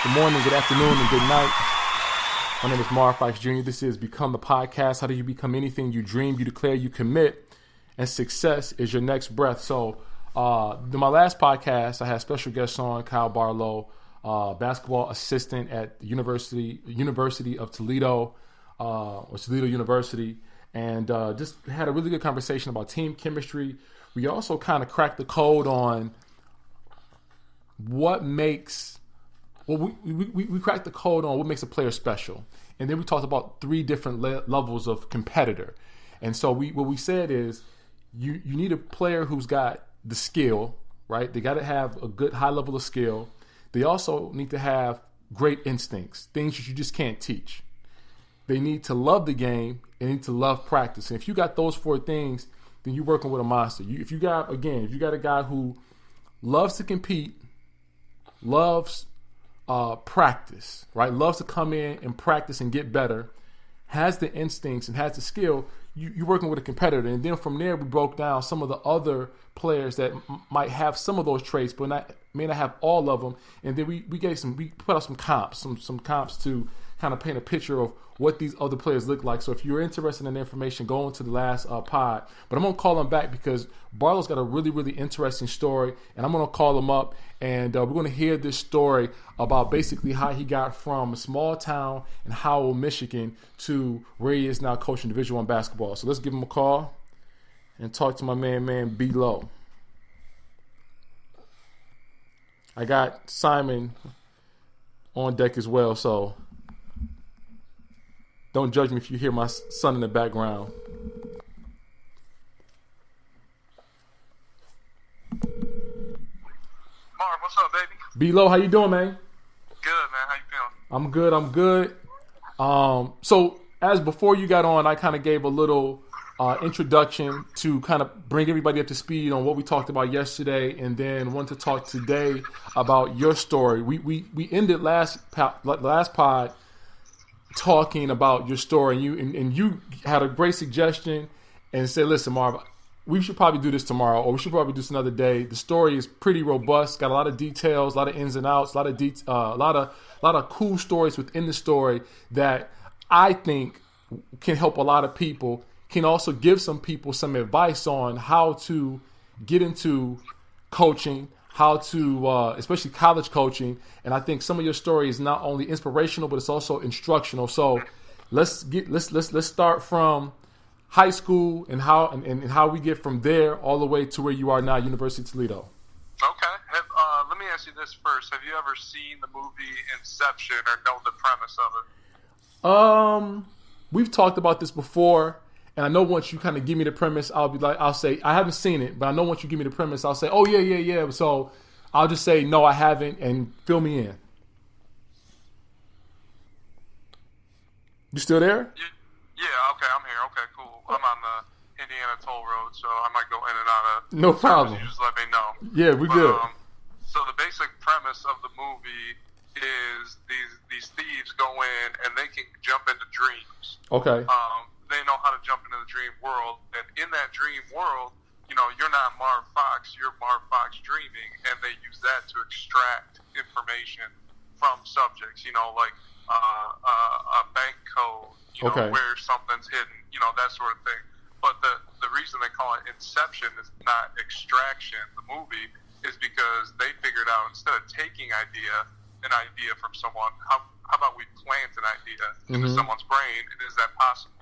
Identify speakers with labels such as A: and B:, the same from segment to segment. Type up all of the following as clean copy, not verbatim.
A: good morning, good afternoon, and good night. My name is Marv Fikes Jr. This is Become the Podcast. How do you become anything you dream, you declare, you commit, and success is your next breath. So, in my last podcast, I had special guests on, Kyle Barlow, basketball assistant at the University of Toledo, or Toledo University, and just had a really good conversation about team chemistry. We also kind of cracked the code on what makes. Well, we cracked the code on what makes a player special. And then we talked about three different levels of competitor. And so what we said is you need a player who's got the skill, right? They got to have a good high level of skill. They also need to have great instincts, things that you just can't teach. They need to love the game and need to love practice. And if you got those four things, then you're working with a monster. If you got a guy who loves to compete, loves practice, right? Loves to come in and practice and get better, has the instincts and has the skill, you're working with a competitor. And then from there, we broke down some of the other players that might have some of those traits, but may not have all of them. And then we put out some comps to kind of paint a picture of what these other players look like. So if you're interested in the information, go into the last pod. But I'm going to call him back because Barlow's got a really, really interesting story. And I'm going to call him up and we're going to hear this story about basically how he got from a small town in Howell, Michigan to where he is now coaching Division I basketball. So let's give him a call and talk to my man Barlow. I got Simon on deck as well, so don't judge me if you hear my son in the background.
B: Marv, what's up, baby?
A: B-Lo, how you doing, man?
B: Good, man. How you feeling?
A: I'm good. So as before you got on, I kind of gave a little introduction to kind of bring everybody up to speed on what we talked about yesterday, and then want to talk today about your story. We ended last pod talking about your story, and you had a great suggestion and said, listen, Marv, we should probably do this tomorrow, or we should probably do this another day. The story is pretty robust, got a lot of details, a lot of ins and outs, a lot of cool stories within the story that I think can help a lot of people, can also give some people some advice on how to get into coaching, how to, especially college coaching. And I think some of your story is not only inspirational, but it's also instructional. So let's start from high school and how we get from there all the way to where you are now, University of Toledo.
B: Okay. Let me ask you this first. Have you ever seen the movie Inception or know the premise of it?
A: We've talked about this before. And I know once you kind of give me the premise, I'll say, I haven't seen it, but I know once you give me the premise, I'll say, oh, yeah. So I'll just say, no, I haven't, and fill me in. You still there?
B: Yeah, okay, I'm here. Okay, cool. I'm on the Indiana toll road, so I might go in and out of
A: no problem.
B: You just let me know.
A: Yeah, we're good.
B: So the basic premise of the movie is these thieves go in and they can jump into dreams.
A: Okay.
B: They know how to jump into the dream world, and in that dream world, you're not Marv Fox, you're Marv Fox dreaming, and they use that to extract information from subjects, like a bank code, where something's hidden, that sort of thing. But the reason they call it Inception is not extraction, the movie, is because they figured out instead of taking an idea from someone, how about we plant an idea into someone's brain, and is that possible?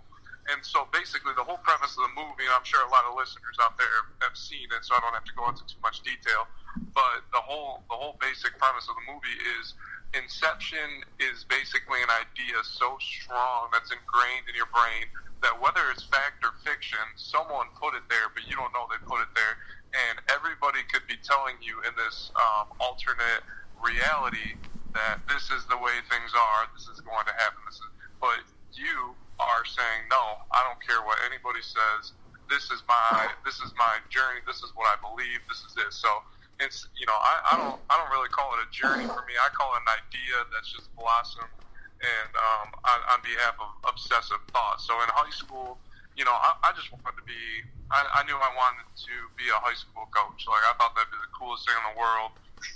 B: And so basically the whole premise of the movie, and I'm sure a lot of listeners out there have seen it, so I don't have to go into too much detail, but the whole basic premise of the movie is Inception is basically an idea so strong that's ingrained in your brain that whether it's fact or fiction, someone put it there, but you don't know they put it there. And everybody could be telling you in this alternate reality that this is the way things are, this is going to happen, but you are saying, no, I don't care what anybody says. This is my journey. This is what I believe. This is it. So it's, I don't really call it a journey for me. I call it an idea that's just blossomed and on behalf of obsessive thought. So in high school, I just wanted to be. I knew I wanted to be a high school coach. Like I thought that'd be the coolest thing in the world.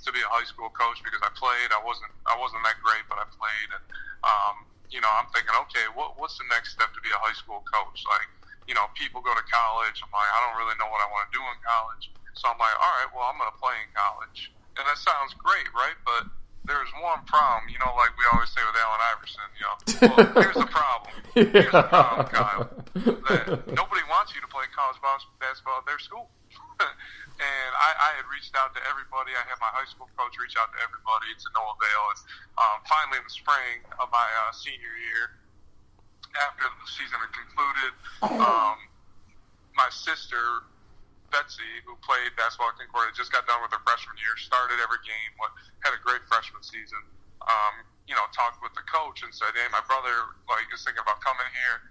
B: to be a high school coach because I played. I wasn't that great, but I played. And I'm thinking, okay, what's the next step to be a high school coach? Like, people go to college. I'm like, I don't really know what I want to do in college. So I'm like, all right, well, I'm going to play in college. And that sounds great, right? But there's one problem, like we always say with Allen Iverson, well, here's the problem. Here's the problem, Kyle. That nobody wants you to play college basketball at their school. And I had reached out to everybody. I had my high school coach reach out to everybody to no avail. And finally, in the spring of my senior year, after the season had concluded, my sister, Betsy, who played basketball at Concordia, just got done with her freshman year, started every game, had a great freshman season. Talked with the coach and said, hey, my brother is thinking about coming here.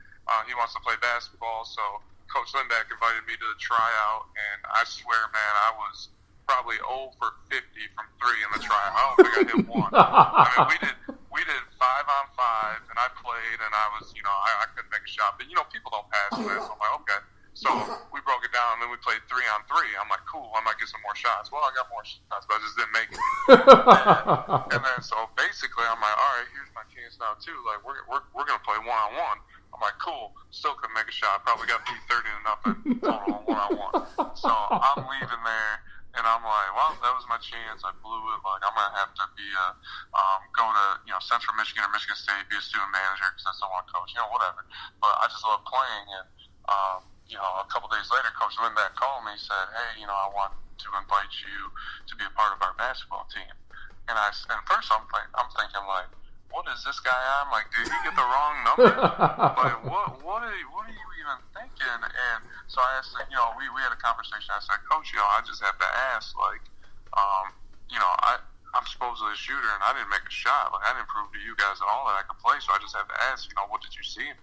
B: He wants to play basketball, so Coach Lindback invited me to the tryout, and I swear, man, I was probably 0 for 50 from 3 in the tryout. I don't think I hit one. I mean, we did 5-on-5, and I played, and I was, I couldn't make a shot. But, people don't pass in that, so I'm like, okay. So we broke it down, and then we played 3-on-3. I'm like, cool, I might get some more shots. Well, I got more shots, but I just didn't make it. and then, so basically, I'm like, all right, here's my chance now, too. Like, we're going to play one-on-one. I'm like, cool, still couldn't make a shot. Probably got beat 30-0 total on one-on-one. So I'm leaving there, and I'm like, well, that was my chance. I blew it. Like, I'm going to have to be go to, Central Michigan or Michigan State, be a student manager because I still want to coach, whatever. But I just love playing, and a couple days later, Coach Lindback called me and said, hey, I want to invite you to be a part of our basketball team. And first I'm thinking, like, what is this guy on? Like, did he get the wrong number? Like, what are you even thinking? And so I asked, we had a conversation. I said, Coach, I just have to ask, like, I'm supposedly a shooter, and I didn't make a shot. Like, I didn't prove to you guys at all that I could play, so I just have to ask, what did you see?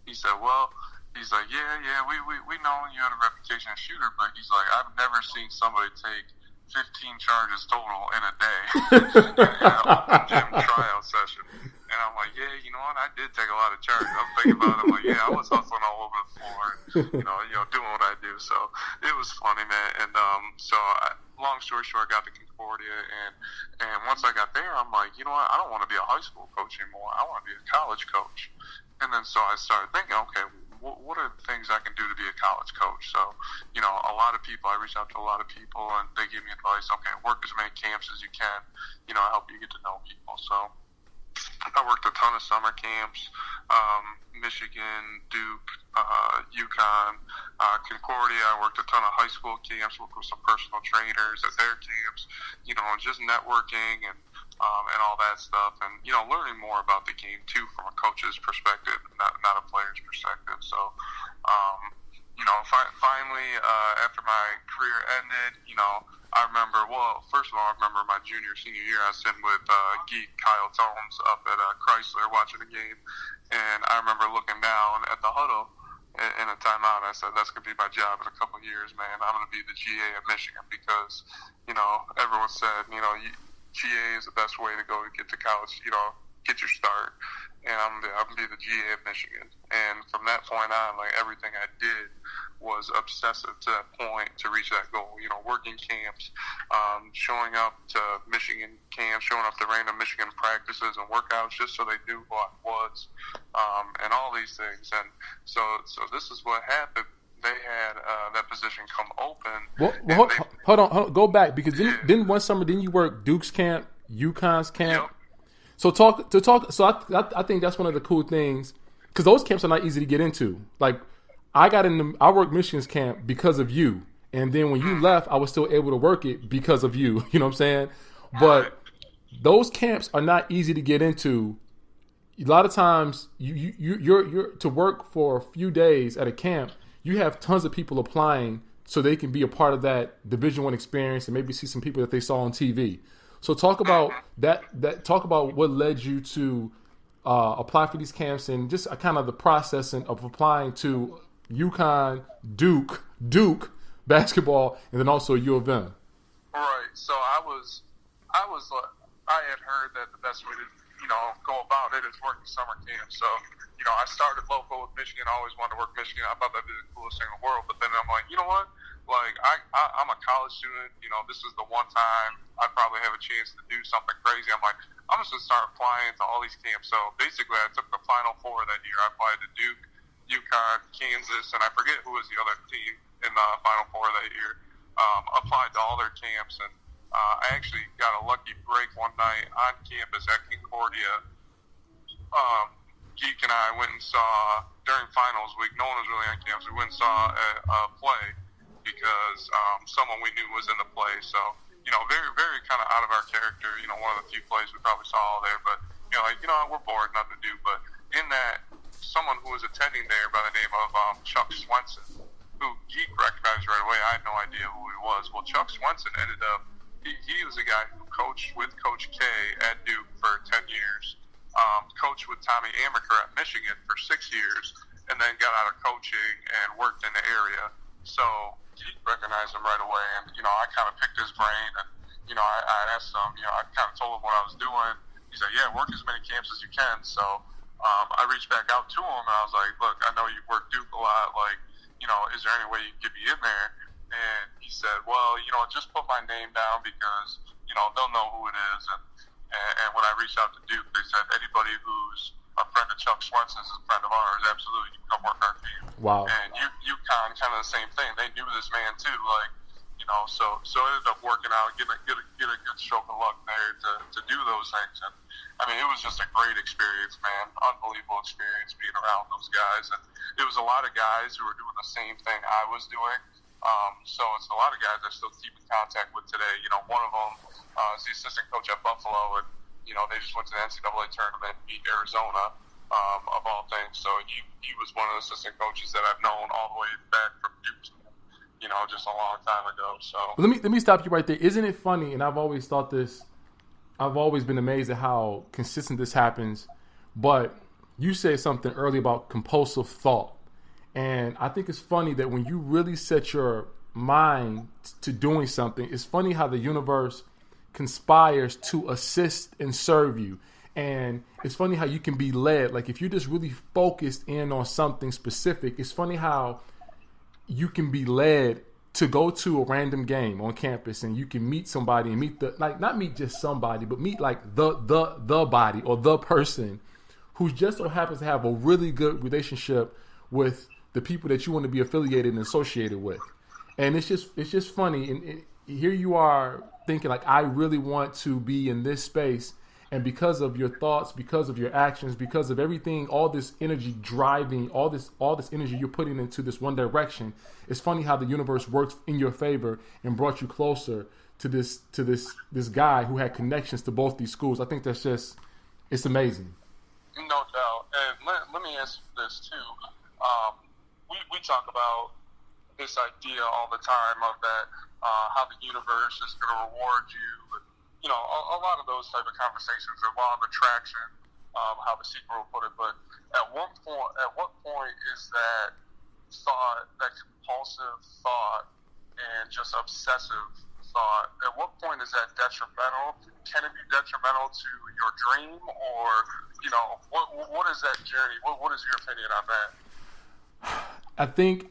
B: He said, well, he's like, yeah, we know you had a reputation as a shooter, but he's like, I've never seen somebody take 15 charges total in a day in an open gym tryout session. And I'm like, yeah, you know what? I did take a lot of charges. I'm thinking about it. I'm like, yeah, I was hustling all over the floor and, doing what I do. So it was funny, man. And long story short, I got to Concordia. And once I got there, I'm like, you know what? I don't want to be a high school coach anymore. I want to be a college coach. And then so I started thinking, okay, what are the things I can do to be a college coach? So, a lot of people, I reach out to a lot of people, and they give me advice, okay, work as many camps as you can, help you get to know people. So I worked a ton of summer camps, Michigan, Duke, UConn, Concordia. I worked a ton of high school camps, worked with some personal trainers at their camps, just networking and all that stuff, and learning more about the game too from a coach's perspective, not a player's perspective. So, finally, after my career ended, I remember. Well, first of all, I remember my senior year. I was sitting with geek Kyle Tomes up at Chrysler watching the game, and I remember looking down at the huddle in a timeout. I said, "That's gonna be my job in a couple of years, man. I'm gonna be the GA of Michigan because everyone said GA is the best way to go to get to college, get your start. And I'm going to be the GA of Michigan. And from that point on, like, everything I did was obsessive to that point to reach that goal. Working camps, showing up to Michigan camps, showing up to random Michigan practices and workouts just so they knew who I was, and all these things. And so this is what happened. They had that position come open.
A: Well, hold on, go back, because didn't one summer you work Duke's camp, UConn's camp?
B: Yep.
A: So I think that's one of the cool things, because those camps are not easy to get into. Like, I worked Michigan's camp because of you, and then when you left, I was still able to work it because of you. You know what I'm saying? But those camps are not easy to get into. A lot of times, you're to work for a few days at a camp. You have tons of people applying so they can be a part of that Division I experience and maybe see some people that they saw on TV. So talk about that. Talk about what led you to apply for these camps and just kind of the process of applying to UConn, Duke basketball, and then also U of M.
B: Right. So I had heard that the best way to go about it is working summer camp. So I started local with Michigan. I always wanted to work Michigan. I thought that'd be the coolest thing in the world. But then I'm like, you know what? Like, I'm a college student. This is the one time I probably have a chance to do something crazy. I'm like, I'm just going to start applying to all these camps. So basically, I took the Final Four that year. I applied to Duke, UConn, Kansas, and I forget who was the other team in the Final Four that year. Applied to all their camps, and I actually got a lucky break one night on campus at Concordia. Geek and I went and saw, during finals week, no one was really on campus, we went and saw a play because someone we knew was in the play. So, very, very kind of out of our character. One of the few plays we probably saw all there, but, we're bored, nothing to do. But in that, someone who was attending there by the name of Chuck Swenson, who Geek recognized right away. I had no idea who he was. Well, Chuck Swenson ended up, he was a guy who coached with Coach K at Duke for 10 years. Coached with Tommy Amaker at Michigan for 6 years, and then got out of coaching and worked in the area. So he recognized him right away, and I kind of picked his brain, and I asked him, I kind of told him what I was doing. He said, "Yeah, work as many camps as you can." So I reached back out to him, and I was like, "Look, I know you work Duke a lot. Like, is there any way you can get me in there?" And he said, "Well, just put my name down because they'll know who it is." And when I reached out to Duke, they said anybody who's a friend of Chuck Swenson is a friend of ours. Absolutely, you can come work our team.
A: Wow.
B: And UConn, kind of the same thing. They knew this man too. So it ended up working out, get a good stroke of luck there to do those things. And I mean, it was just a great experience, man. Unbelievable experience being around those guys. And it was a lot of guys who were doing the same thing I was doing. So it's a lot of guys I still keep in contact with today. One of them is the assistant coach at Buffalo, and they just went to the NCAA tournament and beat Arizona, of all things. So he was one of the assistant coaches that I've known all the way back from Duke, just a long time ago. So
A: let me stop you right there. Isn't it funny? And I've always thought this. I've always been amazed at how consistent this happens. But you said something earlier about compulsive thought. And I think it's funny that when you really set your mind to doing something, it's funny how the universe conspires to assist and serve you. And it's funny how you can be led. Like if you're just really focused in on something specific, it's funny how you can be led to go to a random game on campus and you can meet somebody and meet not meet just somebody, but meet like the body or the person who just so happens to have a really good relationship with the people that you want to be affiliated and associated with. And it's just funny. And here you are thinking like, I really want to be in this space. And because of your thoughts, because of your actions, because of everything, all this energy driving, all this energy you're putting into this one direction, it's funny how the universe works in your favor and brought you closer to this guy who had connections to both these schools. I think that's just, it's amazing.
B: No doubt. And let me ask you this too. We talk about this idea all the time of that, how the universe is going to reward you. A lot of those type of conversations are law of attraction, how the seeker will put it. But at what point is that thought, that compulsive thought, and just obsessive thought, at what point is that detrimental? Can it be detrimental to your dream, or what is that journey? What is your opinion on that?
A: I think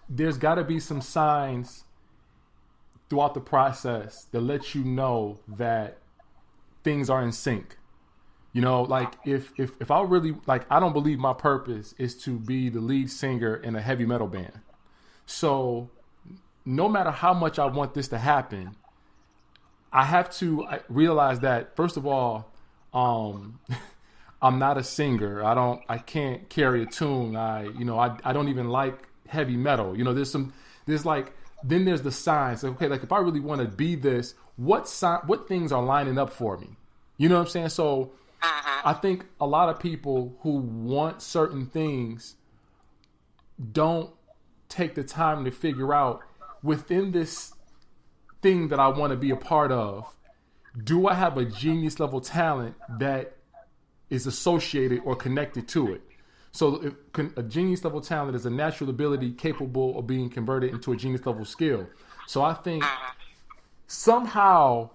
A: there's got to be some signs throughout the process that let you know that things are in sync. Like if I really, like, I don't believe my purpose is to be the lead singer in a heavy metal band. So no matter how much I want this to happen, I have to realize that, first of all, I'm not a singer. I can't carry a tune. I don't even like heavy metal. Then there's the signs. Okay, like if I really want to be this, what things are lining up for me? You know what I'm saying? So I think a lot of people who want certain things don't take the time to figure out, within this thing that I want to be a part of, do I have a genius level talent that is associated or connected to it? So a genius level talent is a natural ability capable of being converted into a genius level skill. So I think somehow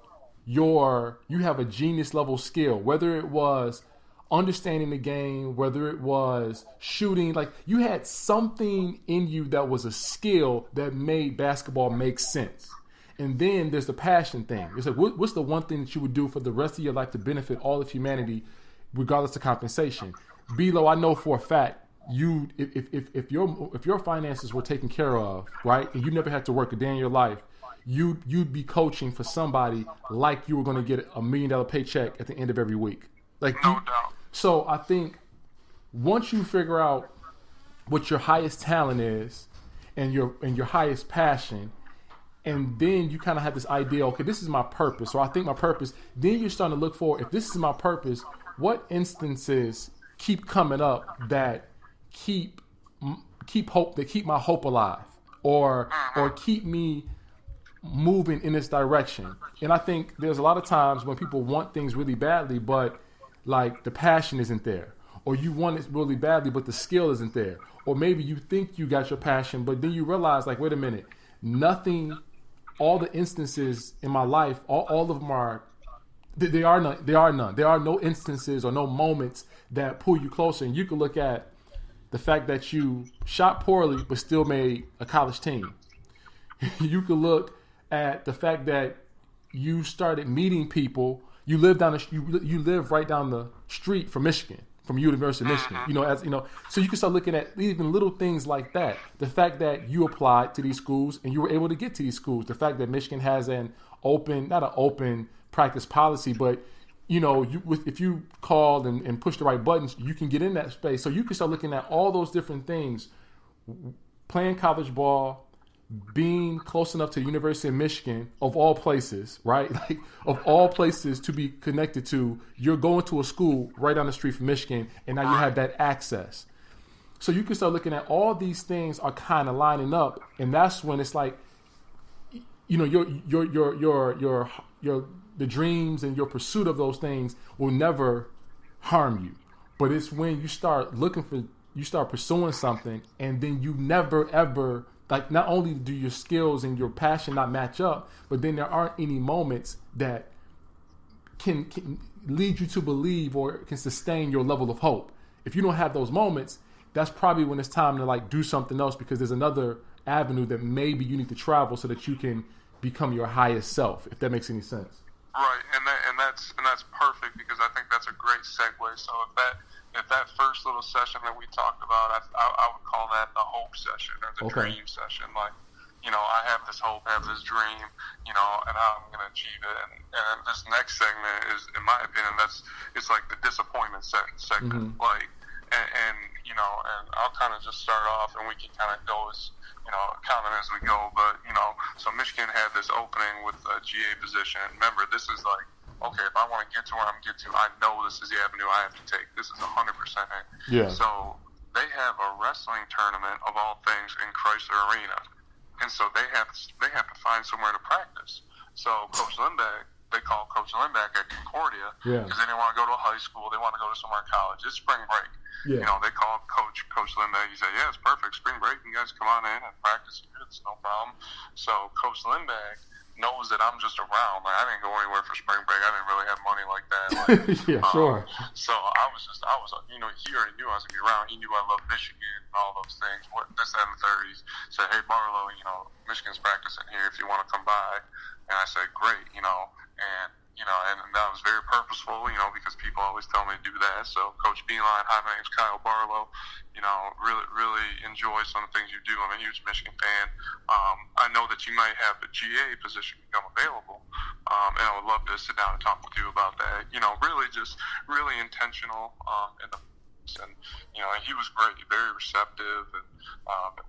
A: you have a genius level skill, whether it was understanding the game, whether it was shooting, like you had something in you that was a skill that made basketball make sense. And then there's the passion thing. It's like, what's the one thing that you would do for the rest of your life to benefit all of humanity, regardless of compensation? Below, I know for a fact, if your finances were taken care of, right, and you never had to work a day in your life, you'd be coaching for somebody like you were going to get $1 million paycheck at the end of every week. Like,
B: no doubt.
A: So I think once you figure out what your highest talent is and your highest passion, and then you kind of have this idea, okay, this is my purpose, or I think my purpose, then you're starting to look for, if this is my purpose, what instances keep coming up that keep hope, that keep my hope alive, or keep me moving in this direction. And I think there's a lot of times when people want things really badly, but like the passion isn't there, or you want it really badly, but the skill isn't there, or maybe you think you got your passion, but then you realize, like, wait a minute, all the instances in my life, all of them are, there are none. There are no instances or no moments that pull you closer. And you can look at the fact that you shot poorly but still made a college team. You could look at the fact that you started meeting people. You live right down the street from Michigan, from University of Michigan. So you can start looking at even little things like that. The fact that you applied to these schools and you were able to get to these schools. The fact that Michigan has not an open practice policy, but if you call and push the right buttons, you can get in that space. So you can start looking at all those different things, playing college ball, being close enough to the University of Michigan, of all places, right? Like, of all places to be connected to, you're going to a school right down the street from Michigan, and now you have that access. So you can start looking at all these things are kind of lining up, and that's when it's like, the dreams and your pursuit of those things will never harm you. But it's when you start pursuing something, and then you never ever, like, not only do your skills and your passion not match up, but then there aren't any moments that can lead you to believe or can sustain your level of hope. If you don't have those moments, that's probably when it's time to, like, do something else, because there's another avenue that maybe you need to travel so that you can become your highest self, if that makes any sense.
B: Right, and that's perfect, because I think that's a great segue. So if that first little session that we talked about, I would call that the hope session, or the dream session. Like, I have this hope, I have this dream, and how I'm going to achieve it. And this next segment is, in my opinion, it's like the disappointment segment. Like, and I'll kind of just start off, and we can kind of go as comment as we go. But so Michigan had this opening with a GA position. Remember, this is like, okay, if I want to get to where I'm getting to, I know this is the avenue I have to take. This is 100% it.
A: Yeah.
B: So they have a wrestling tournament of all things in Chrysler Arena, and so they have to find somewhere to practice. So Coach Lindback, they call Coach Lindback at Concordia, because they didn't want to go to a high school. They want to go to somewhere in college. It's spring break.
A: Yeah.
B: They called Coach Lindback. He said, yeah, it's perfect. Spring break. You guys come on in and practice here. It's no problem. So Coach Lindback knows that I'm just around. Like, I didn't go anywhere for spring break. I didn't really have money like that. Like,
A: yeah, sure.
B: So I was, he already knew I was going to be around. He knew I loved Michigan and all those things. This, that, and the third, he said, hey, Barlow, Michigan's practicing here if you want to come by. And I said, great, and that was very purposeful, because people always tell me to do that. So Coach Beeline, hi, my name's Kyle Barlow, really, really enjoy some of the things you do. I'm a huge Michigan fan. I know that you might have a GA position become available, and I would love to sit down and talk with you about that. Really just really intentional, and he was great, very receptive, and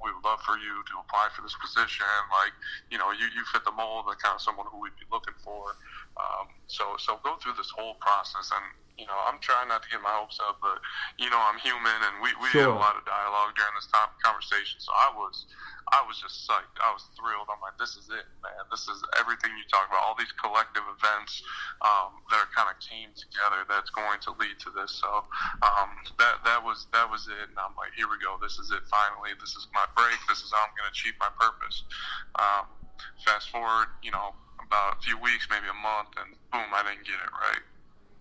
B: we would love for you to apply for this position. Like, you fit the mold of kind of someone who we'd be looking for. So go through this whole process, and I'm trying not to get my hopes up, but I'm human, and we had a lot of dialogue during this conversation. So I was just psyched. I was thrilled. I'm like, this is it, man. This is everything you talk about. All these collective events that are kind of came together that's going to lead to this. So that was it, and I'm like, here we go. This is it. Finally, this is my break. This is how I'm going to achieve my purpose. Fast forward, about a few weeks, maybe a month, and boom, I didn't get it right.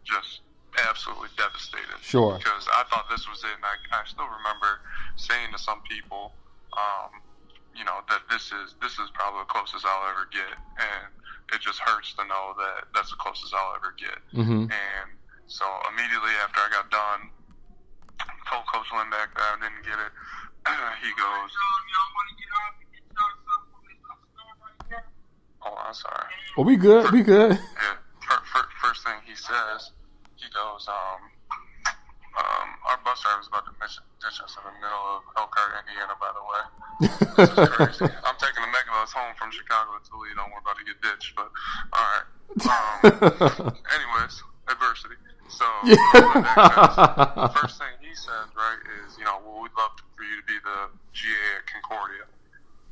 B: Just absolutely devastated.
A: Sure.
B: Because I thought this was it, and I still remember saying to some people, that this is probably the closest I'll ever get, and it just hurts to know that that's the closest I'll ever get.
A: Mm-hmm.
B: And so immediately after I got done, told Coach Lindbeck that I didn't get it. He goes, "Oh, I'm sorry."
A: Well, we good. We good.
B: Yeah. First thing he says, he goes, "Our bus driver is about to ditch us in the middle of Elkhart, Indiana. By the way, this is crazy. I'm taking the megabus home from Chicago to Toledo. We're about to get ditched, but all right." Anyways, adversity. So first thing he says, right, is well, we'd love for you to be the GA at Concordia.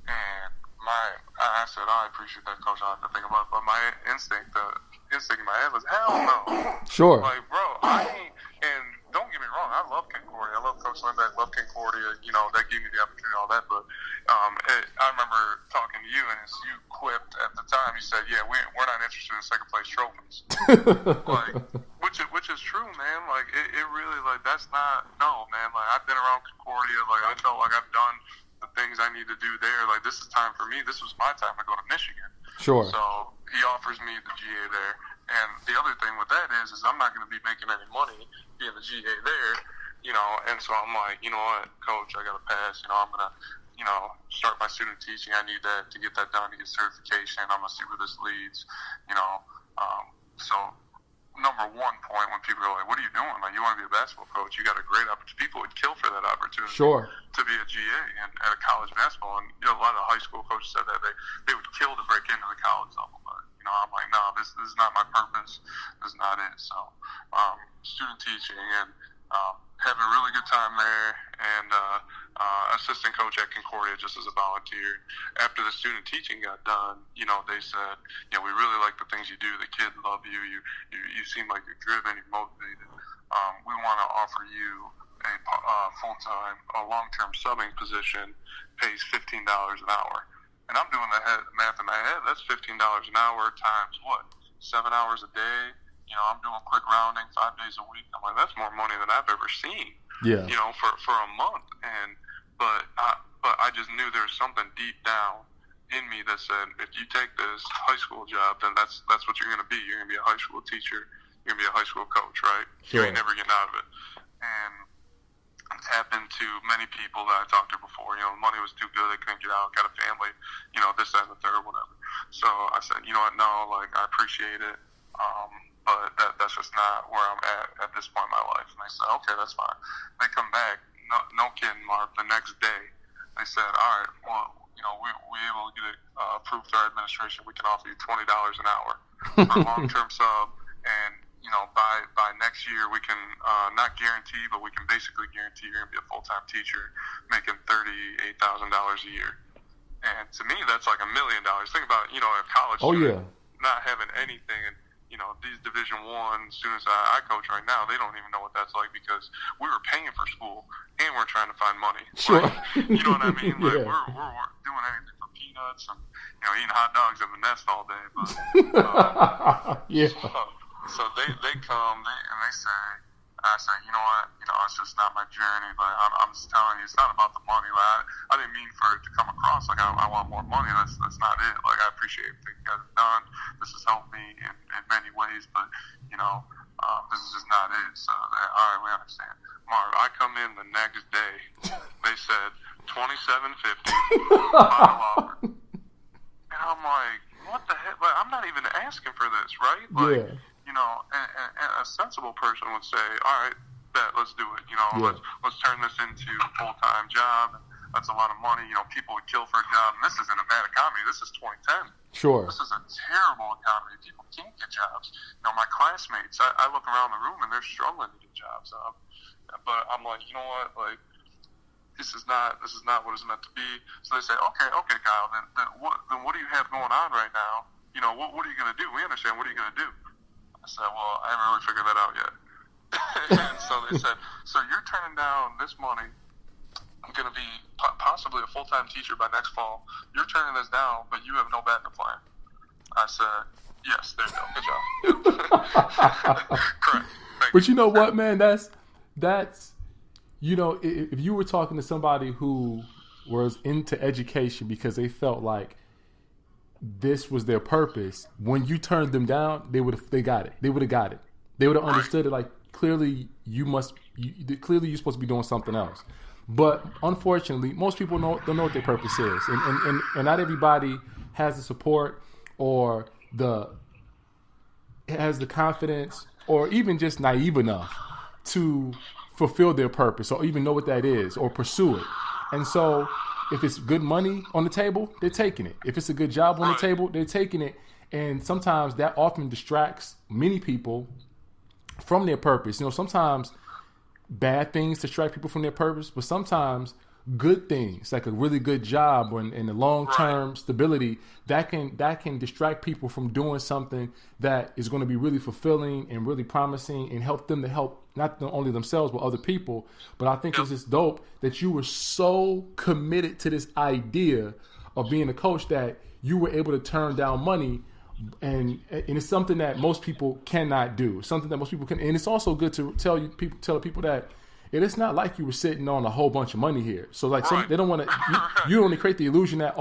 B: And I said, I appreciate that, Coach. I have to think about it, but my instinct in my head was, hell no.
A: Sure.
B: Like, bro, I ain't. And don't get me wrong, I love Concordia. I love Coach Lindbeck. Love Concordia. That gave me the opportunity, all that. But I remember talking to you, and as you quipped at the time, you said, "Yeah, we're not interested in second place trophies." Like, which is true, man. Like, it really, like, that's not, no, man. Like, I've been around Concordia. Like, I felt like I've done the things I need to do there. Like, this is time for me. This was my time to go to Michigan.
A: Sure.
B: So he offers me the GA there. And the other thing with that is I'm not going to be making any money being the GA there, and so I'm like, you know what, Coach, I got to pass. I'm going to, start my student teaching. I need that to get that done, to get certification. I'm going to see where this leads, So number one point when people are like, what are you doing? Like, you want to be a basketball coach? You got a great opportunity. People would kill for that opportunity.
A: Sure.
B: To be a GA and at a college basketball. And, a lot of high school coaches said that they would kill to break into the college level. But, I'm like, no, this is not my purpose. This is not it. So, student teaching and having a really good time there, and assistant coach at Concordia just as a volunteer. After the student teaching got done, they said, we really like the things you do. The kids love you. You seem like you're driven, you're motivated. We want to offer you a full-time, long-term subbing position, pays $15 an hour. And I'm doing the math in my head. That's $15 an hour times what? 7 hours a day. I'm doing quick rounding 5 days a week. I'm like, that's more money than I've ever seen.
A: Yeah.
B: For a month. But I just knew there was something deep down in me that said, if you take this high school job, then that's what you're going to be. You're going to be a high school teacher. You're going to be a high school coach, right?
A: Sure.
B: You ain't never getting out of it. And I've happened to many people that I talked to before. The money was too good. They couldn't get out. Got a family. This, that, and the third, whatever. So I said, you know what? No, like, I appreciate it. But that's just not where I'm at this point in my life. And they said, okay, that's fine. They come back. No kidding, Mark. The next day, they said, all right, well, we able to get it approved through our administration. We can offer you $20 an hour for a long-term sub. And by next year, we can not guarantee, but we can basically guarantee you're going to be a full-time teacher making $38,000 a year. And to me, that's like $1 million. Think about, a college student not having anything. And, these Division I students I coach right now, they don't even know what that's like because we were paying for school and we're trying to find money.
A: Sure.
B: Like, you know what I mean? Like, we're doing anything for peanuts and, eating hot dogs in the nest all day. But,
A: yeah.
B: So they come and they say, I say, you know what, it's just not my journey. But I'm just telling you, it's not about the money. Like, I didn't mean for it to come across like I want more money. That's not it. Like, I appreciate everything you guys have done. This has helped me in many ways, but this is just not it. So, all right, we understand. Marv, I come in the next day. They said $27.50 final offer, and I'm like, what the heck? Like, I'm not even asking for this, right? Like,
A: yeah.
B: And a sensible person would say, all right, let's do it. Let's turn this into a full-time job. That's a lot of money. People would kill for a job. And this isn't a bad economy. This is 2010.
A: Sure.
B: This is a terrible economy. People can't get jobs. My classmates, I look around the room and they're struggling to get jobs. But I'm like, you know what? Like, this is not what it's meant to be. So they say, okay, Kyle, then what do you have going on right now? What are you going to do? We understand. What are you going to do? I said, well, I haven't really figured that out yet. And so they said, so you're turning down this money. I'm going to be possibly a full-time teacher by next fall. You're turning this down, but you have no backup plan. I said, yes, there you go. Good job. Correct.
A: But you know what, man? That's if you were talking to somebody who was into education because they felt like this was their purpose. When you turned them down, they got it. They would have got it. They would have understood it. Like clearly, clearly you're supposed to be doing something else. But unfortunately, most people don't know what their purpose is, and not everybody has the support or has the confidence or even just naive enough to fulfill their purpose or even know what that is or pursue it. And so if it's good money on the table, they're taking it. If it's a good job on the table, they're taking it. And sometimes that often distracts many people from their purpose. Sometimes bad things distract people from their purpose, but sometimes good things like a really good job and the long-term stability that can distract people from doing something that is going to be really fulfilling and really promising and help them to help not only themselves but other people. But I think it's just dope that you were so committed to this idea of being a coach that you were able to turn down money. And it's something that most people cannot do. Something that most people can, and it's also good to tell people that it's not like you were sitting on a whole bunch of money here. So like they don't want to. You don't want to create the illusion that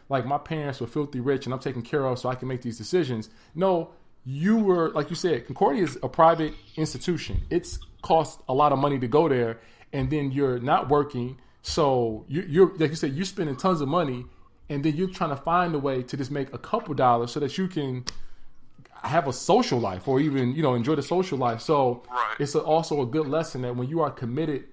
A: like my parents were filthy rich and I'm taken care of, so I can make these decisions. No, you were, like you said, Concordia is a private institution. It's cost a lot of money to go there, and then you're not working. So you're like you said, you're spending tons of money. And then you're trying to find a way to just make a couple dollars so that you can have a social life or even, enjoy the social life. So it's also a good lesson that when you are committed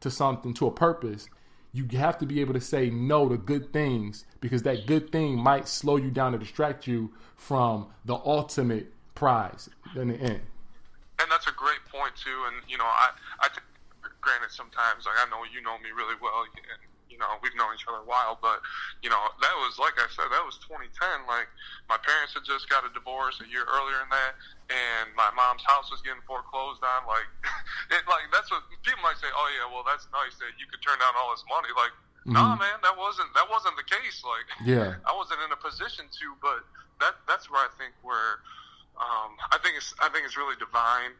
A: to something, to a purpose, you have to be able to say no to good things because that good thing might slow you down or distract you from the ultimate prize in the end.
B: And that's a great point, too. And, I think, granted, sometimes, like, I know you know me really well, and we've known each other a while, but, that was, like I said, that was 2010. Like, my parents had just got a divorce a year earlier than that, and my mom's house was getting foreclosed on. Like, that's what people might say, oh, yeah, well, that's nice that you could turn down all this money. Like, nah, man, that wasn't the case. Like, I wasn't in a position to, but that's where I think I think it's really divine.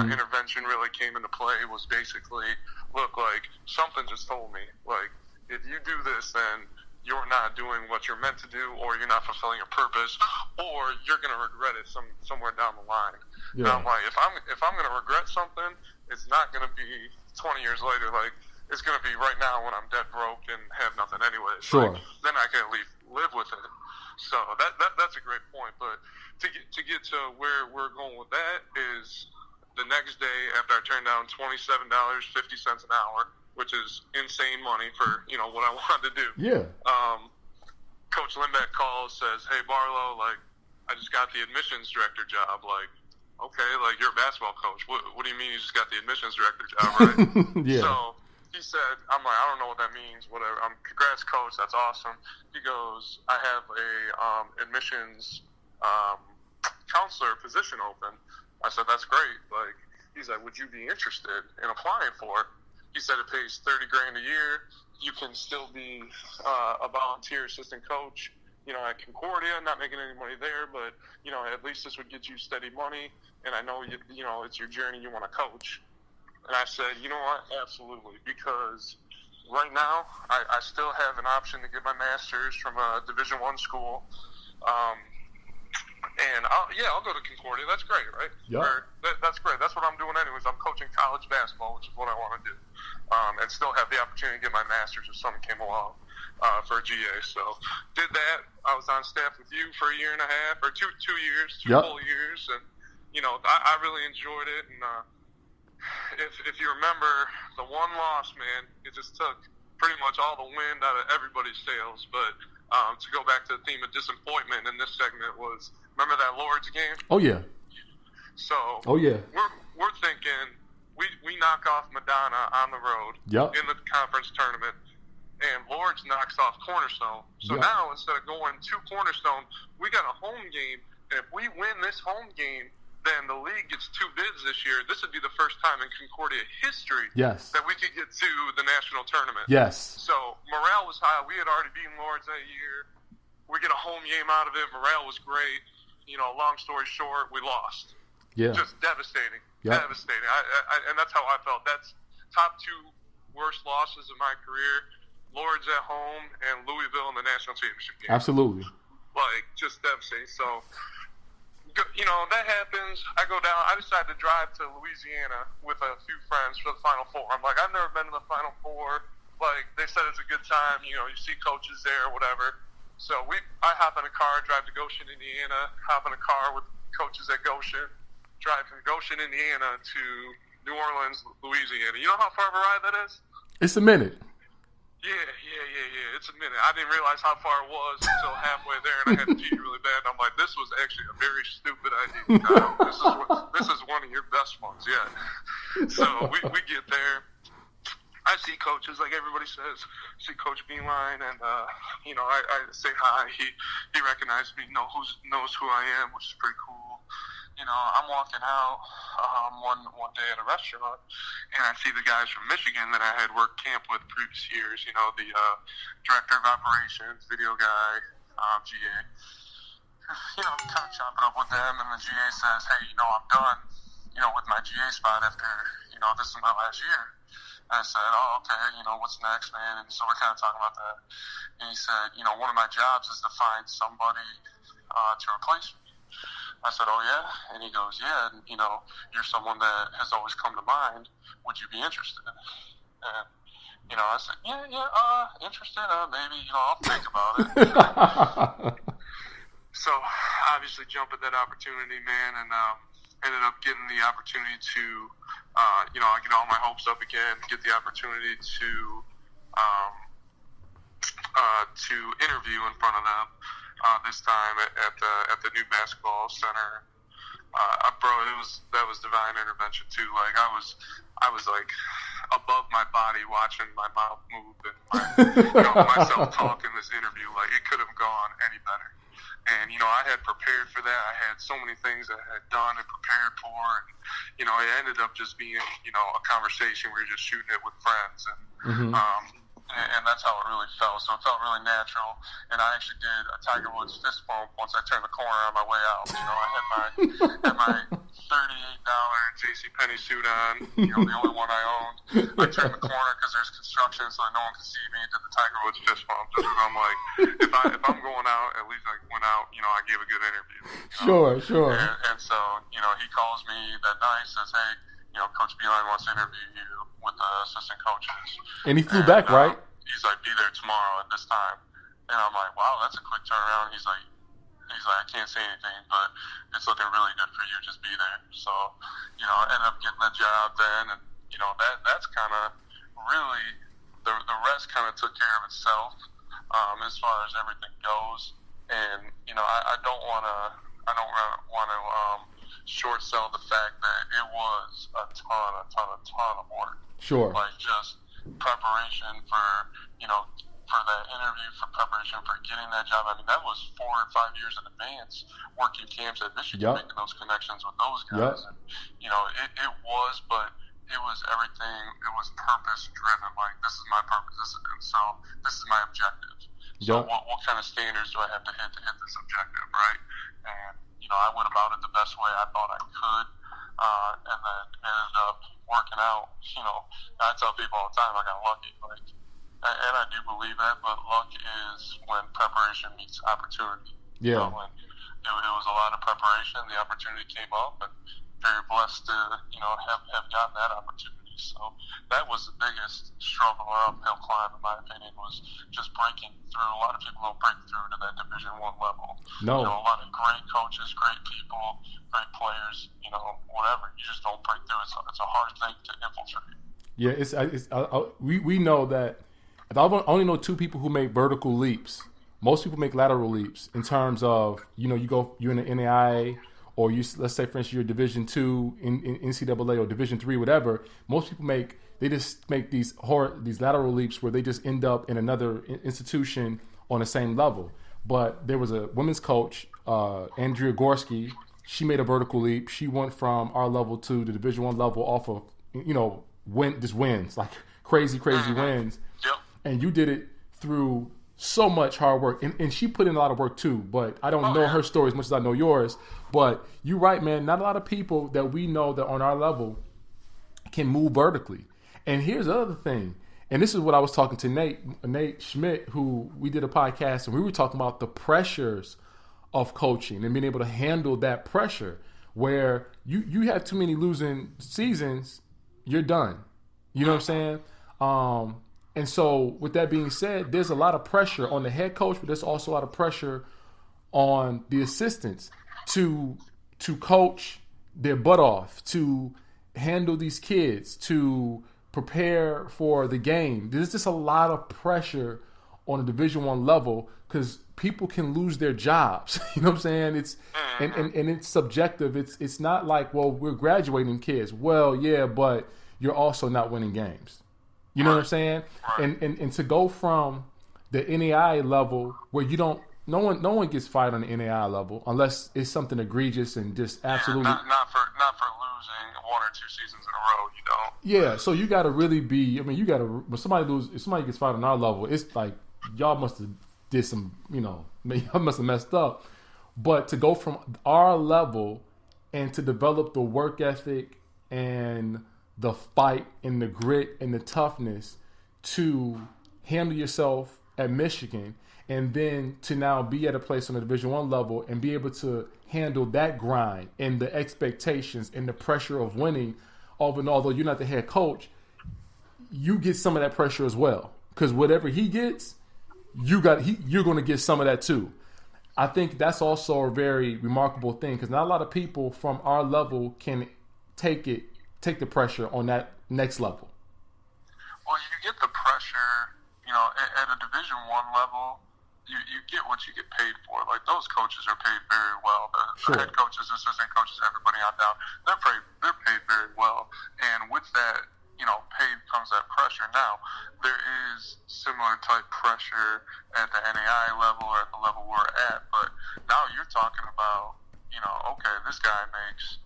B: Intervention really came into play. Was basically, look, like, something just told me, like, if you do this, then you're not doing what you're meant to do, or you're not fulfilling your purpose, or you're going to regret it somewhere down the line. Yeah. Now, I'm like, if I'm going to regret something, it's not going to be 20 years later. Like, it's going to be right now when I'm dead broke and have nothing anyway.
A: Sure.
B: Like, then I can at least live with it. So that's a great point. But to get to where we're going with that is the next day after I turned down $27.50 an hour, which is insane money for, what I wanted to do. Yeah. Coach Lindbeck calls, says, hey, Barlow, like, I just got the admissions director job. Like, okay, like, you're a basketball coach. What do you mean you just got the admissions director job, right? Yeah. So he said, I'm like, I don't know what that means, whatever. Congrats, coach. That's awesome. He goes, I have a admissions counselor position open. I said, that's great. Like, he's like, would you be interested in applying for it? He said it pays $30,000 a year. You can still be a volunteer assistant coach, at Concordia, not making any money there, but, at least this would get you steady money. And I know, it's your journey you want to coach. And I said, you know what, absolutely, because right now I still have an option to get my master's from a Division I school. And I'll go to Concordia. That's great, right? Yeah. That's great. That's what I'm doing anyways. I'm coaching college basketball, which is what I want to do. And still have the opportunity to get my master's if something came along for a GA. So did that. I was on staff with you for a year and a half, or two years, full years. And, I really enjoyed it. And if you remember, the one loss, man, it just took pretty much all the wind out of everybody's sails. But to go back to the theme of disappointment in this segment was, remember that Lord's game?
A: Oh, yeah.
B: So
A: we're
B: thinking we knock off Madonna on the road in the conference tournament, and Lord's knocks off Cornerstone. So now instead of going to Cornerstone, we got a home game, and if we win this home game, then the league gets 2 bids this year. This would be the first time in Concordia history that we could get to the national tournament.
A: Yes.
B: So morale was high. We had already beaten Lords that year. We get a home game out of it. Morale was great. Long story short, we lost. Yeah. Just devastating. Yep. Devastating. And that's how I felt. That's top 2 worst losses of my career. Lords at home and Louisville in the national championship game.
A: Absolutely.
B: Like, just devastating. So, you know, that happens. I go down. I decide to drive to Louisiana with a few friends for the Final Four. I'm like, I've never been to the Final Four. Like, they said it's a good time. You know, you see coaches there or whatever. So I hop in a car, drive to Goshen, Indiana, hop in a car with coaches at Goshen, drive from Goshen, Indiana to New Orleans, Louisiana. You know how far of a ride that is?
A: It's a minute.
B: Yeah. It's a minute. I didn't realize how far it was until halfway there, and I had to pee really bad. I'm like, this was actually a very stupid idea. This is one of your best ones, yeah. So we get there. I see coaches, like everybody says. See Coach Beeline, and you know, I say hi. He recognized me, knows who I am, which is pretty cool. You know, I'm walking out one day at a restaurant, and I see the guys from Michigan that I had worked camp with previous years. You know, the director of operations, video guy, GA. You know, kind of chopping up with them, and the GA says, "Hey, you know, I'm done. You know, with my GA spot after, you know, this is my last year." And I said, "Oh, okay. You know, what's next, man?" And so we're kind of talking about that. And he said, "You know, one of my jobs is to find somebody to replace me." I said, "Oh, yeah?" And he goes, "Yeah, and, you know, you're someone that has always come to mind. Would you be interested?" And, you know, I said, yeah, interested, maybe, you know, I'll think about it. So, obviously, jump at that opportunity, man, and ended up getting the opportunity to, you know, I get all my hopes up again, get the opportunity to interview in front of them. This time at the new basketball center, bro, that was divine intervention too. Like I was like above my body watching my mouth move and myself talk in this interview. Like it could have gone any better. And you know, I had prepared for that. I had so many things that I had done and prepared for. And, you know, it ended up just being, you know, a conversation where you're just shooting it with friends and. And that's how it really felt. So it felt really natural. And I actually did a Tiger Woods fist bump once I turned the corner on my way out. You know, I had my $38 JCPenney suit on, you know, the only one I owned. I turned the corner because there's construction, so that no one could see me, and did the Tiger Woods fist bump. Just because I'm like, if I'm going out, at least I went out, you know, I gave a good interview. You know? Sure. And so, you know, he calls me that night, says, "Hey, you know, Coach Beeline wants to interview you with the assistant coaches."
A: And he flew back, right?
B: He's like, "Be there tomorrow at this time." And I'm like, "Wow, that's a quick turnaround." He's like, "I can't say anything, but it's looking really good for you. Just be there." So, you know, I ended up getting that job then, and you know, that's kind of really the rest kind of took care of itself as far as everything goes. And you know, I don't want to short sell the fact that it was a ton of work.
A: Sure.
B: Like just preparation for, you know, for that interview, for preparation for getting that job. I mean, that was 4 or 5 years in advance, working camps at Michigan, making those connections with those guys. And, you know, it was, but it was everything. It was purpose driven. Like, this is my purpose. This is my objective. So what kind of standards do I have to hit this objective, right? And, you know, I went about it the best way I thought I could, and then ended up working out. You know, I tell people all the time I got lucky, like, and I do believe that, but luck is when preparation meets opportunity.
A: Yeah.
B: So when it was a lot of preparation, the opportunity came up, and very blessed to, you know, have gotten that opportunity. So that was the biggest struggle or uphill climb, in my opinion, was just breaking through. A lot of people don't break through to that Division I level.
A: No.
B: You know, a lot of great coaches, great people, great players, you know, whatever. You just don't break through. It's a hard thing to infiltrate.
A: Yeah, we know that. I only know 2 people who make vertical leaps. Most people make lateral leaps in terms of, you know, you're in the NAIA, or let's say, for instance, you're Division II in NCAA or Division III, whatever. Most people just make these lateral leaps where they just end up in another institution on the same level. But there was a women's coach, Andrea Gorski. She made a vertical leap. She went from our level to the Division I level off of, you know, wins, like crazy wins.
B: Yep.
A: And you did it through so much hard work, and she put in a lot of work too, but I don't know her story as much as I know yours. But you're right, man, not a lot of people that we know that on our level can move vertically. And here's the other thing, And this is what I was talking to Nate Schmidt, who we did a podcast, and we were talking about the pressures of coaching and being able to handle that pressure. Where you have too many losing seasons, you're done. You know what I'm saying? And so with that being said, there's a lot of pressure on the head coach, but there's also a lot of pressure on the assistants to coach their butt off, to handle these kids, to prepare for the game. There's just a lot of pressure on a Division I level because people can lose their jobs. You know what I'm saying? It's and it's subjective. It's not like, well, we're graduating kids. Well, yeah, but you're also not winning games. You know what I'm saying? And to go from the NAI level where you don't, no one gets fired on the NAI level unless it's something egregious and just absolutely
B: not for losing 1 or 2 seasons in a row. You don't.
A: Yeah, so you got to really be. I mean, you got to. When if somebody gets fired on our level, it's like y'all must have did some. Y'all must have messed up. But to go from our level and to develop the work ethic and the fight and the grit and the toughness to handle yourself at Michigan, and then to now be at a place on the Division I level and be able to handle that grind and the expectations and the pressure of winning, although you're not the head coach, you get some of that pressure as well. Because whatever he gets, you're going to get some of that too. I think that's also a very remarkable thing because not a lot of people from our level can take the pressure on that next level.
B: Well, you get the pressure, at a Division I level. You get what you get paid for. Like, those coaches are paid very well. The head coaches, assistant coaches, everybody on down, they're paid very well. And with that, pay comes that pressure. Now, there is similar type pressure at the NAI level or at the level we're at, but now you're talking about, okay, this guy makes,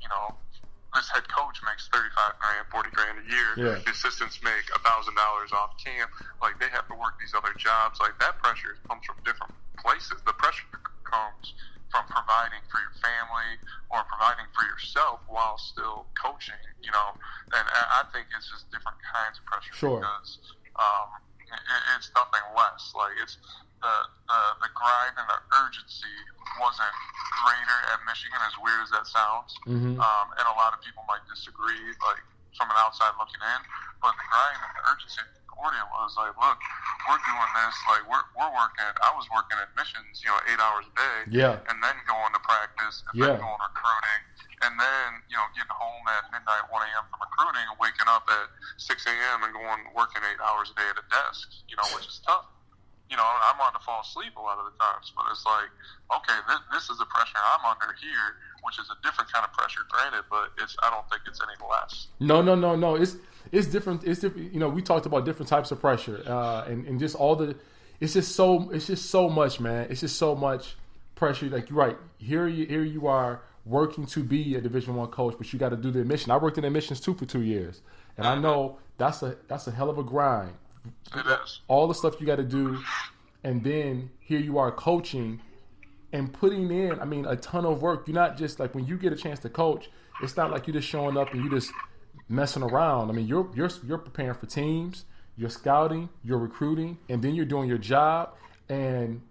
B: this head coach makes $35,000, $40,000 a year.
A: Yeah.
B: The assistants make $1,000 off camp. Like, they have to work these other jobs. Like, that pressure comes from different places. The pressure comes from providing for your family or providing for yourself while still coaching. And I think it's just different kinds of pressure.
A: Sure.
B: Because it's nothing less. Like, it's the grind and the urgency wasn't greater at Michigan, as weird as that sounds.
A: Mm-hmm.
B: And a lot of people might disagree, like, from an outside looking in. But the grind and the urgency at Concordia was like, look, we're doing this. Like, we're working. I was working admissions, 8 hours a day.
A: Yeah.
B: And then going to practice, and then going recruiting, and then getting home at midnight, 1 a.m. from recruiting, and waking up at 6 a.m. and going working 8 hours a day at a desk. Which is tough. I'm on to fall asleep a lot of the times, but it's like, okay, this is the pressure I'm under here, which is a different kind of pressure, granted, but I don't think it's any less.
A: No. It's different. It's different. We talked about different types of pressure, and just all the. It's just so much, man. It's just so much pressure. Like, you're right. Here you are working to be a Division I coach, but you got to do the admission. I worked in admissions too for 2 years, and I know that's a hell of a grind.
B: It is.
A: All the stuff you got to do, and then here you are coaching and putting in, a ton of work. You're not just like, when you get a chance to coach, it's not like you're just showing up and you just messing around. You're preparing for teams, you're scouting, you're recruiting, and then you're doing your job. And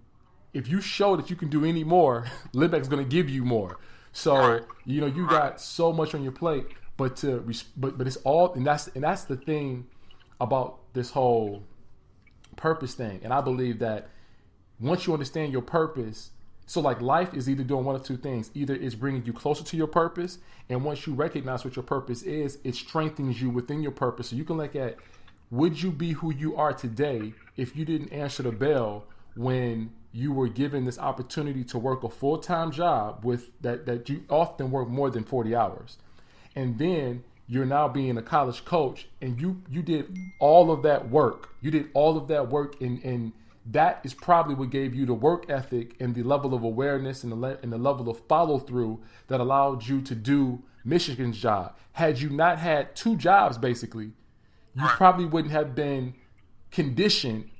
A: if you show that you can do any more, Lindbeck's going to give you more. So you got so much on your plate, but it's all, and that's the thing about this whole purpose thing. And I believe that once you understand your purpose, so like life is either doing one of two things. Either it's bringing you closer to your purpose, and once you recognize what your purpose is, it strengthens you within your purpose. So you can look at, would you be who you are today if you didn't answer the bell when you were given this opportunity to work a full-time job with that you often work more than 40 hours. And then you're now being a college coach, and you did all of that work. You did all of that work, and that is probably what gave you the work ethic and the level of awareness and the level of follow-through that allowed you to do Michigan's job. Had you not had 2 jobs, basically, you probably wouldn't have been conditioned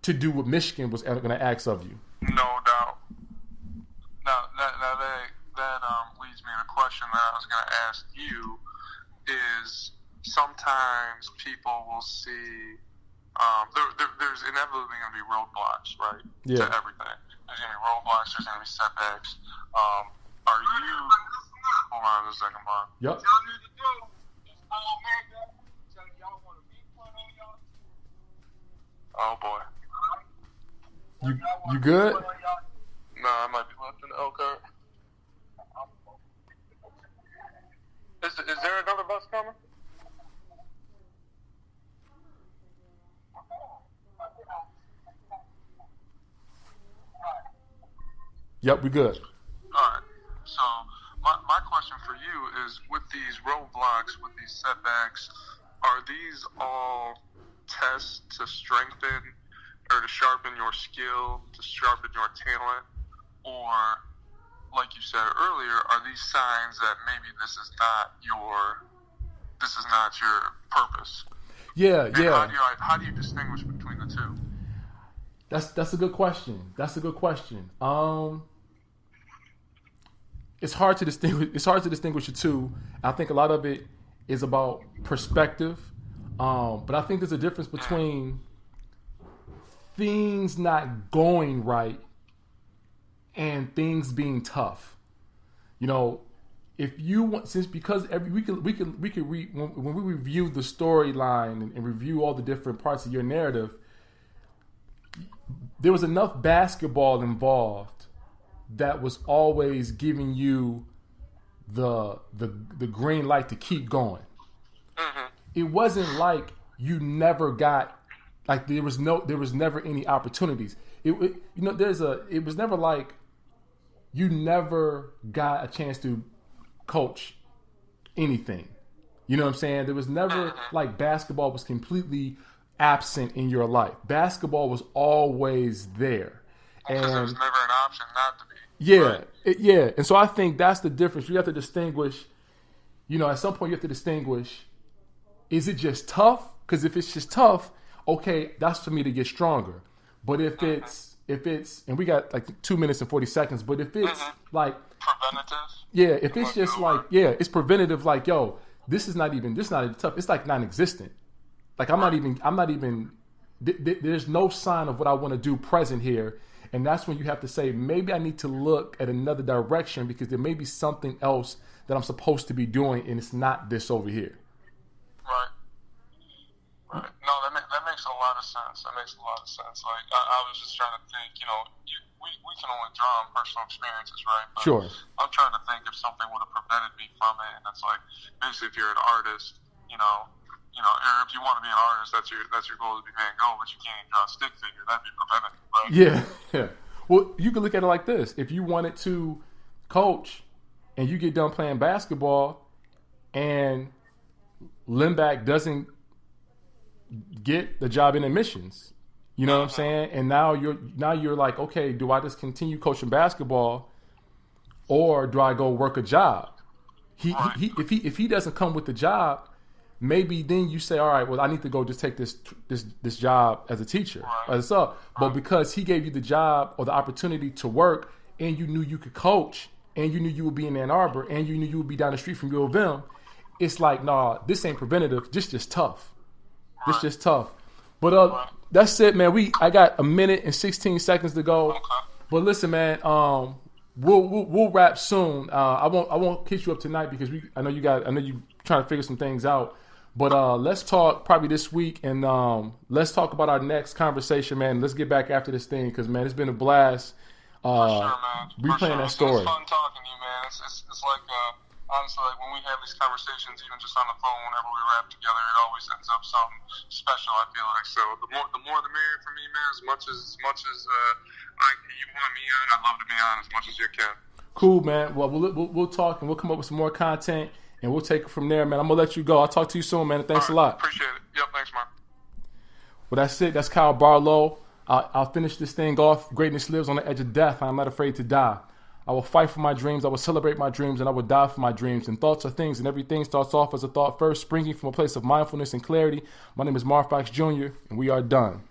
A: to do what Michigan was going to ask of you.
B: No doubt. Now, that leads me to a question that I was going to ask you. Is sometimes people will see there's inevitably going to be roadblocks, right?
A: Yeah.
B: To everything. There's going to be roadblocks. There's going to be setbacks. Are you? Hold on a second, Mark.
A: Yep.
B: Oh boy.
A: You good?
B: No, I might be left in the L cart. Is there another bus coming?
A: Yep, we good.
B: All right. So my question for you is, with these roadblocks, with these setbacks, are these all tests to strengthen or to sharpen your skill, to sharpen your talent, or, like you said earlier, are these signs that maybe this is not your purpose?
A: Yeah,
B: and
A: yeah.
B: How do you distinguish between the two?
A: That's a good question. It's hard to distinguish the two. I think a lot of it is about perspective. But I think there's a difference between things not going right and things being tough. You know, if you want, because we could read when we review the storyline and review all the different parts of your narrative, there was enough basketball involved that was always giving you the green light to keep going.
B: Mm-hmm.
A: It wasn't like you never got, like there was never any opportunities. It was never like you never got a chance to coach anything. You know what I'm saying? There was never like basketball was completely absent in your life. Basketball was always there.
B: Because there was never an option not to be.
A: Yeah,
B: right?
A: yeah. And so I think that's the difference. You have to distinguish, at some point you have to distinguish, is it just tough? Because if it's just tough, okay, that's for me to get stronger. But if it's, and we got like 2 minutes and 40 seconds, but if it's like,
B: preventative?
A: Yeah, if it's just like, it's preventative, like, yo, this is not even tough. It's like non-existent. Like I'm not even, there's no sign of what I want to do present here. And that's when you have to say, maybe I need to look at another direction because there may be something else that I'm supposed to be doing and it's not this over here.
B: Right. No, that makes a lot of sense. Like, I was just trying to think, we can only draw on personal experiences, right? But
A: sure.
B: I'm trying to think if something would have prevented me from it. And it's like, basically, if you're an artist, or if you want to be an artist, that's your goal to be Van Gogh, but you can't even draw a stick figure. That'd be preventative, right?
A: Yeah. Well, you can look at it like this. If you wanted to coach and you get done playing basketball and Lindback doesn't get the job in admissions, you know what I'm saying? And now you're like, okay, do I just continue coaching basketball or do I go work a job? If he doesn't come with the job, maybe then you say, all right, well, I need to go just take this job as a teacher, as a sub. But because he gave you the job or the opportunity to work, and you knew you could coach, and you knew you would be in Ann Arbor, and you knew you would be down the street from U of M, it's like, nah, this ain't preventative. This just tough. This just tough. But that's it, man. I got 1 minute and 16 seconds to go.
B: Okay.
A: But listen, man, we'll wrap soon. I won't kiss you up tonight because I know you trying to figure some things out. But let's talk probably this week, and let's talk about our next conversation, man. Let's get back after this thing because, man, it's been a blast.
B: For sure, man.
A: Replaying that story.
B: It's fun talking to you, man. It's like, honestly, like when we have these conversations, even just on the phone, whenever we wrap together, it always ends up something special, I feel like. So the more the merrier for me, man. As much as you want me on, I'd love to be on as much as you can. Cool, man.
A: Well, we'll talk, and we'll come up with some more content. And we'll take it from there, man. I'm going to let you go. I'll talk to you soon, man. Thanks a lot.
B: Appreciate it. Yep, thanks, man.
A: Well, that's it. That's Kyle Barlow. I'll finish this thing off. Greatness lives on the edge of death. I am not afraid to die. I will fight for my dreams. I will celebrate my dreams, and I will die for my dreams. And thoughts are things, and everything starts off as a thought first, springing from a place of mindfulness and clarity. My name is Mark Fox Jr., and we are done.